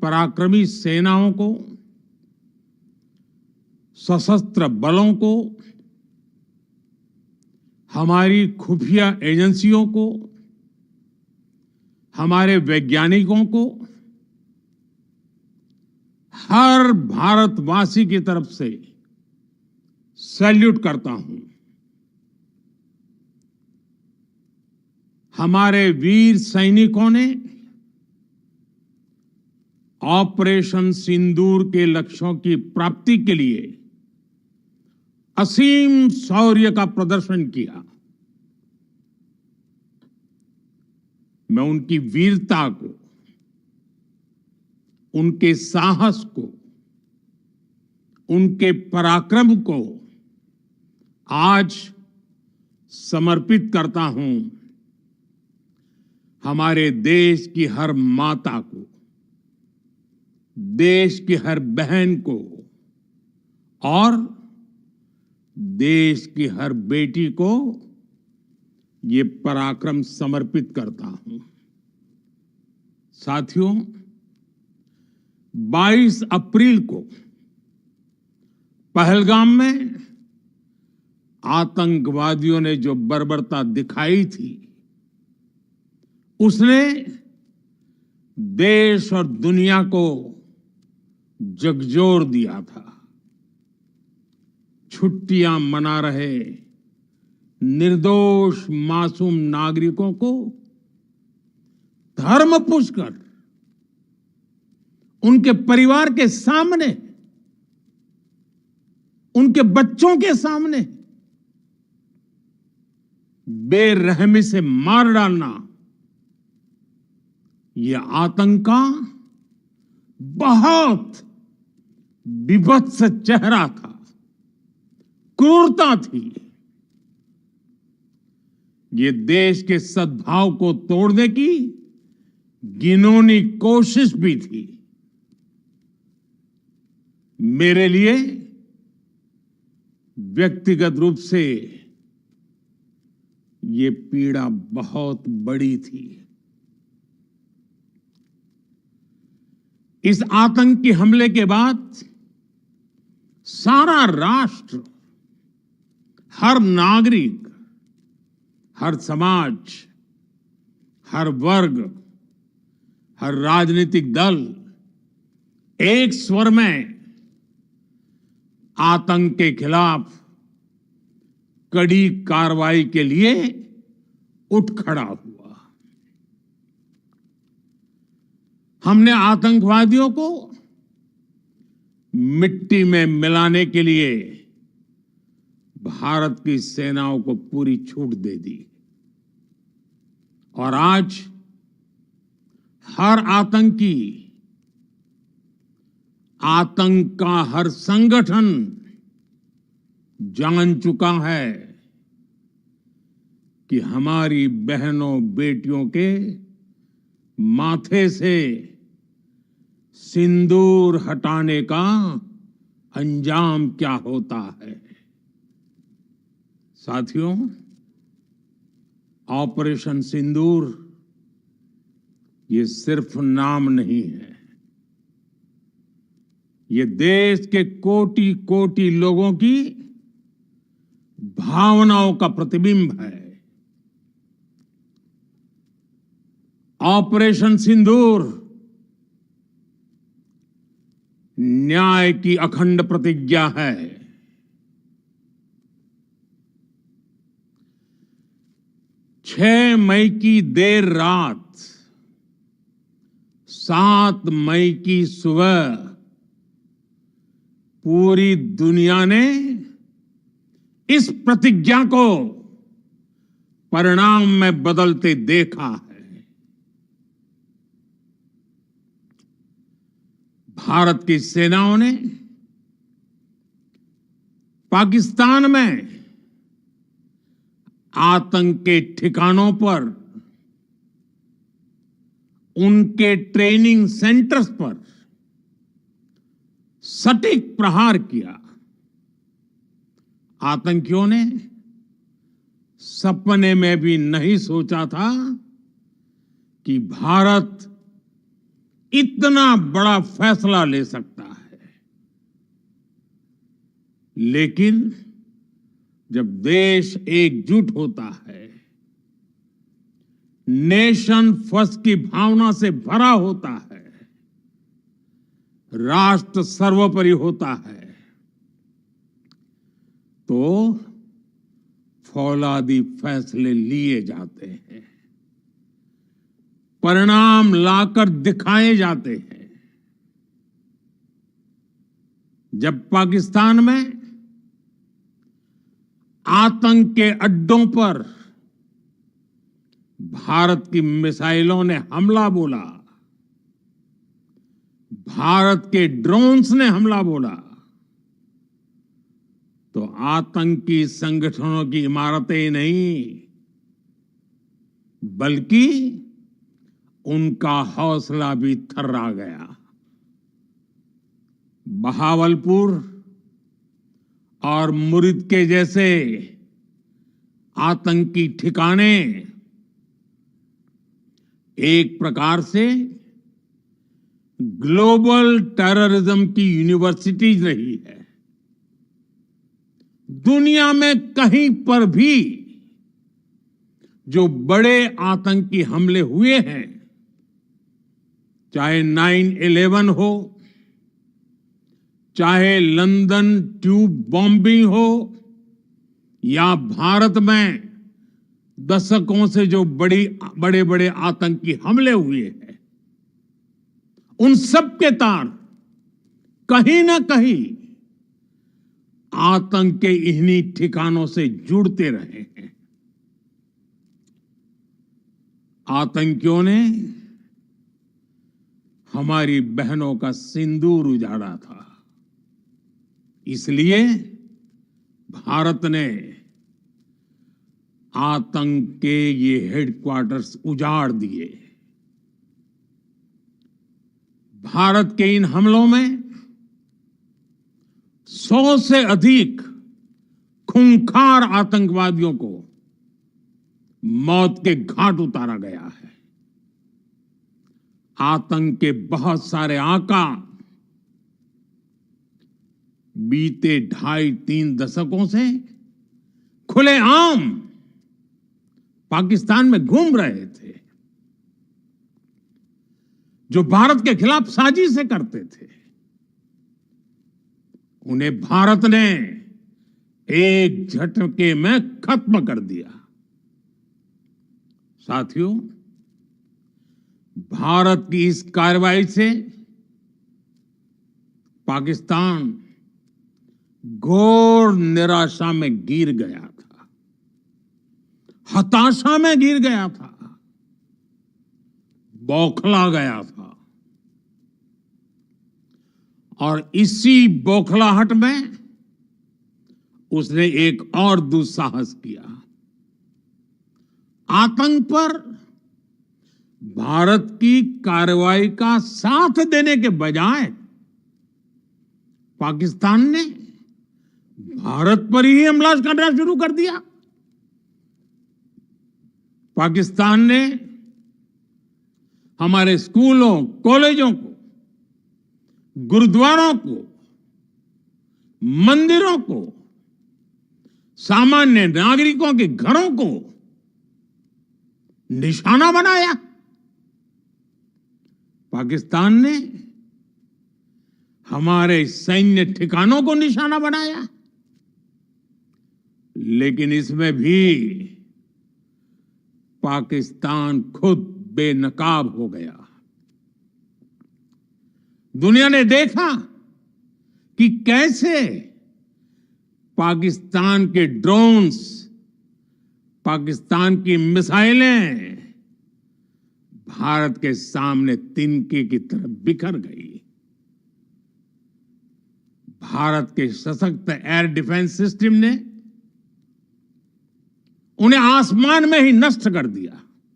पराक्रमी सेनाओं को, सशस्त्र बलों को, हमारी खुफिया एजेंसियों को, हमारे वैज्ञानिकों को, हर भारतवासी की तरफ से सैल्यूट करता हूं। हमारे वीर सैनिकों ने ऑपरेशन सिंदूर के लक्ष्यों की प्राप्ति के लिए असीम शौर्य का प्रदर्शन किया। मैं उनकी वीरता को, उनके साहस को, उनके पराक्रम को आज समर्पित करता हूं। हमारे देश की हर माता को, देश की हर बहन को और देश की हर बेटी को ये पराक्रम समर्पित करता हूं। साथियों, 22 अप्रैल को पहलगाम में आतंकवादियों ने जो बर्बरता दिखाई थी, उसने देश और दुनिया को झकझोर दिया था। छुट्टियां मना रहे निर्दोष मासूम नागरिकों को धर्म पूछकर उनके परिवार के सामने, उनके बच्चों के सामने बेरहमी से मार डालना, यह आतंक का बहुत विभत्स चेहरा था, क्रूरता थी। ये देश के सद्भाव को तोड़ने की घिनौनी कोशिश भी थी। मेरे लिए व्यक्तिगत रूप से ये पीड़ा बहुत बड़ी थी। इस आतंकी हमले के बाद सारा राष्ट्र, हर नागरिक, हर समाज, हर वर्ग, हर राजनीतिक दल एक स्वर में आतंक के खिलाफ कड़ी कार्रवाई के लिए उठ खड़ा हुआ। हमने आतंकवादियों को मिट्टी में मिलाने के लिए भारत की सेनाओं को पूरी छूट दे दी और आज हर आतंकी, आतंक का हर संगठन जान चुका है कि हमारी बहनों बेटियों के माथे से सिंदूर हटाने का अंजाम क्या होता है। साथियों, ऑपरेशन सिंदूर ये सिर्फ नाम नहीं है, ये देश के कोटि कोटि लोगों की भावनाओं का प्रतिबिंब है। ऑपरेशन सिंदूर न्याय की अखंड प्रतिज्ञा है। 6 मई की देर रात, 7 मई की सुबह पूरी दुनिया ने इस प्रतिज्ञा को परिणाम में बदलते देखा है। भारत की सेनाओं ने पाकिस्तान में आतंक के ठिकानों पर, उनके ट्रेनिंग सेंटर्स पर सटीक प्रहार किया। आतंकियों ने सपने में भी नहीं सोचा था कि भारत इतना बड़ा फैसला ले सकता है, लेकिन जब देश एकजुट होता है, नेशन फर्स्ट की भावना से भरा होता है, राष्ट्र सर्वोपरि होता है, तो फौलादी फैसले लिए जाते हैं, परिणाम लाकर दिखाए जाते हैं। जब पाकिस्तान में आतंक के अड्डों पर भारत की मिसाइलों ने हमला बोला, भारत के ड्रोन्स ने हमला बोला, तो आतंकी संगठनों की इमारतें नहीं, बल्कि उनका हौसला भी थर्रा गया। बहावलपुर और मुरिद के जैसे आतंकी ठिकाने एक प्रकार से ग्लोबल टेररिज्म की यूनिवर्सिटीज रही है। दुनिया में कहीं पर भी जो बड़े आतंकी हमले हुए हैं, चाहे 9/11 हो, चाहे लंदन ट्यूब बॉम्बिंग हो, या भारत में दशकों से जो बड़े बड़े आतंकी हमले हुए हैं, उन सब के तार कहीं ना कहीं आतंक के इन्हीं ठिकानों से जुड़ते रहे हैं। आतंकियों ने हमारी बहनों का सिंदूर उजाड़ा था, इसलिए भारत ने आतंक के ये हेडक्वार्टर्स उजाड़ दिए। भारत के इन हमलों में 100 से अधिक खूंखार आतंकवादियों को मौत के घाट उतारा गया है। आतंक के बहुत सारे आका बीते 2.5-3 दशकों से खुलेआम पाकिस्तान में घूम रहे थे, जो भारत के खिलाफ साजिशें करते थे। उन्हें भारत ने एक झटके में खत्म कर दिया। साथियों, भारत की इस कार्रवाई से पाकिस्तान घोर निराशा में गिर गया था, हताशा में गिर गया था, बौखला गया था। और इसी बौखलाहट में उसने एक और दुस्साहस किया। आतंक पर भारत की कार्रवाई का साथ देने के बजाय पाकिस्तान ने भारत पर ही हमला करना शुरू कर दिया। पाकिस्तान ने हमारे स्कूलों, कॉलेजों को, गुरुद्वारों को, मंदिरों को, सामान्य नागरिकों के घरों को निशाना बनाया। पाकिस्तान ने हमारे सैन्य ठिकानों को निशाना बनाया। लेकिन इसमें भी पाकिस्तान खुद बेनकाब हो गया। दुनिया ने देखा कि कैसे पाकिस्तान के ड्रोन्स, पाकिस्तान की मिसाइलें भारत के सामने तिनके की तरह बिखर गई। भारत के सशक्त एयर डिफेंस सिस्टम ने उन्हें आसमान में ही नष्ट कर दिया।